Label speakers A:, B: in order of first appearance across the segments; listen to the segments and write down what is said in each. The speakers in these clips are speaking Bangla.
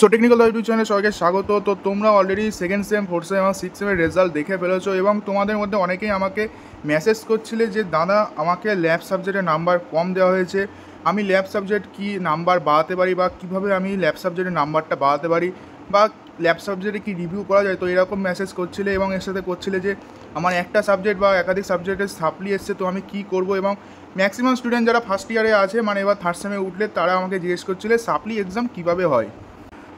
A: সো টেকনিক্যাল ইউটিউব চ্যানেলে সবাইকে স্বাগত। তো তোমরা already second same, fourth sem এবং সিক্স সেমের রেজাল্ট দেখে ফেলেছো এবং তোমাদের মধ্যে অনেকেই আমাকে মেসেজ করছিলে যে দাদা আমাকে ল্যাব সাবজেক্টের নাম্বার কম দেওয়া হয়েছে, আমি ল্যাব সাবজেক্ট কি নাম্বার বাড়াতে পারি বা কীভাবে আমি ল্যাব সাবজেক্টের নাম্বারটা বাড়াতে পারি বা ল্যাব সাবজেক্টে কি রিভিউ করা যায়। তো এরকম মেসেজ করছিলে এবং এর সাথে করছিলে যে আমার একটা সাবজেক্ট বা একাধিক সাবজেক্টের সাপ্লি এসছে, তো আমি কী করবো। এবং ম্যাক্সিমাম স্টুডেন্ট যারা ফার্স্ট ইয়ারে আছে, মানে এবার থার্ড সেমে উঠলে, তারা আমাকে জিজ্ঞেস করছিলে সাপ্লি এক্সাম কীভাবে হয়।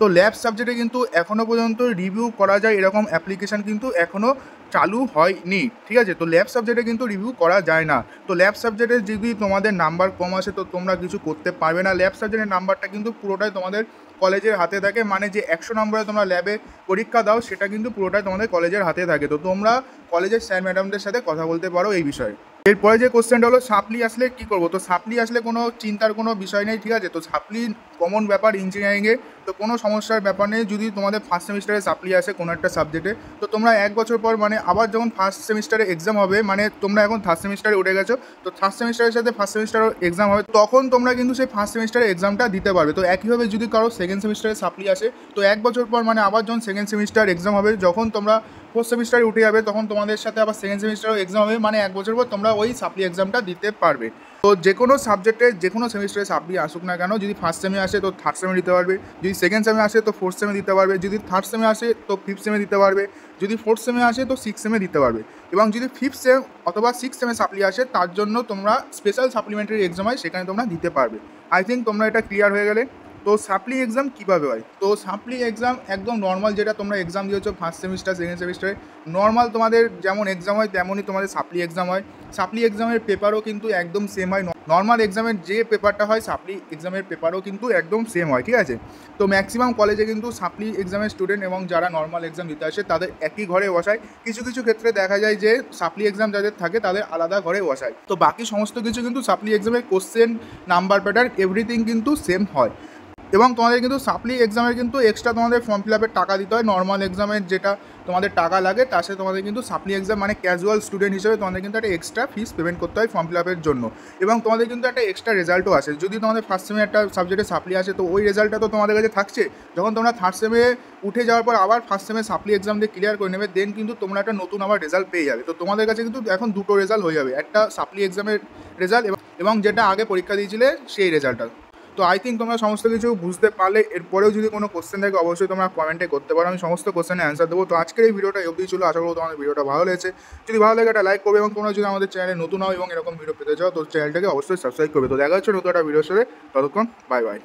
A: তো ল্যাব সাবজেক্টে কিন্তু এখনও পর্যন্ত রিভিউ করা যায় এরকম অ্যাপ্লিকেশান কিন্তু এখনও চালু হয়নি, ঠিক আছে। তো ল্যাব সাবজেক্টে কিন্তু রিভিউ করা যায় না। তো ল্যাব সাবজেক্টে যদি তোমাদের নাম্বার কম আসে তো তোমরা কিছু করতে পারবে না। ল্যাব সাবজেক্টের নাম্বারটা কিন্তু পুরোটাই তোমাদের কলেজের হাতে থাকে, মানে যে 100 নম্বরে তোমরা ল্যাবে পরীক্ষা দাও সেটা কিন্তু পুরোটাই তোমাদের কলেজের হাতে থাকে। তো তোমরা কলেজের স্যার ম্যাডামদের সাথে কথা বলতে পারো এই বিষয়ে। এরপরে যে কোশ্চেনটা হলো সাপ্লি আসলে কী করবো। তো সাপ্লি আসলে কোনো চিন্তার কোনো বিষয় নেই, ঠিক আছে। তো সাপ্লি কমন ব্যাপার ইঞ্জিনিয়ারিংয়ে, তো কোনো সমস্যার ব্যাপার নেই। যদি তোমাদের ফার্স্ট সেমিস্টারে সাপ্লি আসে কোনো একটা সাবজেক্টে, তো তোমরা 1 বছর পর, মানে আবার যখন ফার্স্ট সেমিস্টারে এক্সাম হবে, মানে তোমরা এখন থার্ড সেমিস্টারে উঠে গেছো, তো থার্ড সেমিস্টারের সাথে ফার্স্ট সেমিস্টারও এক্সাম হবে, তখন তোমরা কিন্তু সেই ফার্স্ট সেমিস্টারের এক্সামটা দিতে পারবে। তো একইভাবে যদি কারো সেকেন্ড সেমিস্টারে সাপ্লি আসে, তো 1 বছর পর, মানে আবার যখন সেকেন্ড সেমিস্টার এক্সাম হবে, যখন তোমরা ফোর্থ সেমিস্টারে উঠে যাবে, তখন তোমাদের সাথে আবার সেকেন্ড সেমিস্টারও এক্সাম হবে, মানে 1 বছর পর তোমরা ওই সাপ্লি এক্সামটা দিতে পারবে। তো যে কোনো সাবজেক্টে যে কোনো সেমিস্টারে সাপ্লি আসুক না কেন, যদি ফার্স্ট সেমে আসে তো থার্ড সেমে দিতে পারবে, যদি সেকেন্ড সেমে আসে তো ফোর্থ সেমে দিতে পারবে, যদি থার্ড সেমে আসে তো ফিফথ সেমে দিতে পারবে, যদি ফোর্থ সেমে আসে তো সিক্স সেমে দিতে পারবে। এবং যদি ফিফথ সেম অথবা সিক্স সেমে সাপ্লি আসে, তার জন্য তোমরা স্পেশাল সাপ্লিমেন্টারি এক্সাম হয়, সেখানে তোমরা দিতে পারবে। আই থিঙ্ক তোমরা এটা ক্লিয়ার হয়ে গেলে। তো সাপ্লি এক্সাম কীভাবে হয়, তো সাপ্লি এক্সাম একদম নর্মাল, যেটা তোমরা এক্সাম দিয়েছো ফার্স্ট সেমিস্টার সেকেন্ড সেমিস্টারে, নর্মাল তোমাদের যেমন এক্সাম হয় তেমনই তোমাদের সাপ্লি এক্সাম হয়। সাপ্লি এক্সামের পেপারও কিন্তু একদম সেম হয়, নর্মাল এক্সামের যে পেপারটা হয় সাপ্লি এক্সামের পেপারও কিন্তু একদম সেম হয়, ঠিক আছে। তো ম্যাক্সিমাম কলেজে কিন্তু সাপ্লি এক্সামের স্টুডেন্ট এবং যারা নর্মাল এক্সাম দিতে আসে তাদের একই ঘরে বসায়। কিছু কিছু ক্ষেত্রে দেখা যায় যে সাপ্লি এক্সাম যাদের থাকে তাদের আলাদা ঘরে বসায়। তো বাকি সমস্ত কিছু কিন্তু সাপ্লি এক্সামের কোশ্চেন, নাম্বার প্যাটার্ন, এভরিথিং কিন্তু সেম হয়। এবং তোমাদের কিন্তু সাপ্লি এক্সামের কিন্তু এক্সট্রা তোমাদের ফর্ম ফিল আপের টাকা দিতে হয়। নর্মাল এক্সামের যেটা তোমাদের টাকা লাগে, তার সাথে তোমাদের কিন্তু সাপ্লি এক্সাম, মানে ক্যাজুয়াল স্টুডেন্ট হিসেবে তোমাদের কিন্তু একটা এক্সট্রা ফিস পেমেন্ট করতে হয় ফর্ম ফিল আপের জন্য। এবং তোমাদের কিন্তু একটা এক্সট্রা রেজাল্টও আসে। যদি তোমাদের ফার্স্ট সেমে একটা সাবজেক্টে সাপ্লি আসে, তো ওই রেজাল্টটা তো তোমাদের কাছে থাকছে। যখন তোমরা থার্ড সেমে উঠে যাওয়ার পর আবার ফার্স্ট সেমে সাপ্লি এক্সাম দিয়ে ক্লিয়ার করে নেবে, দেন কিন্তু তোমরা একটা নতুন আবার রেজাল্ট পেয়ে যাবে। তো তোমাদের কাছে কিন্তু এখন দুটো রেজাল্ট হয়ে যাবে, একটা সাপ্লি এক্সামের রেজাল্ট এবং যেটা আগে পরীক্ষা দিয়েছিলে সেই রেজাল্টটা। তো আই থিঙ্ক তোমরা সমস্ত কিছু বুঝতে পারলে। এরপরেও যদি কোনো কোশ্চেন থাকে অবশ্যই তোমরা কমেন্টে করতে পারো, আমি সমস্ত কোশ্চেনের অ্যান্সার দেবো। তো আজকের এই ভিডিওটা অবধি ছিল, আশা করবো তোমাদের ভিডিওটা ভালো লেগেছে। যদি ভালো লাগে একটা লাইক করবে এবং তোমরা যদি আমাদের চ্যানেলে নতুন হও এবং এরকম ভিডিও পেতে চাও তো চ্যানেলটাকে অবশ্যই সাবস্ক্রাইব করবে। তো দেখা হচ্ছে নতুন একটা ভিডিওর সাথে, ততক্ষণ বাই বাই।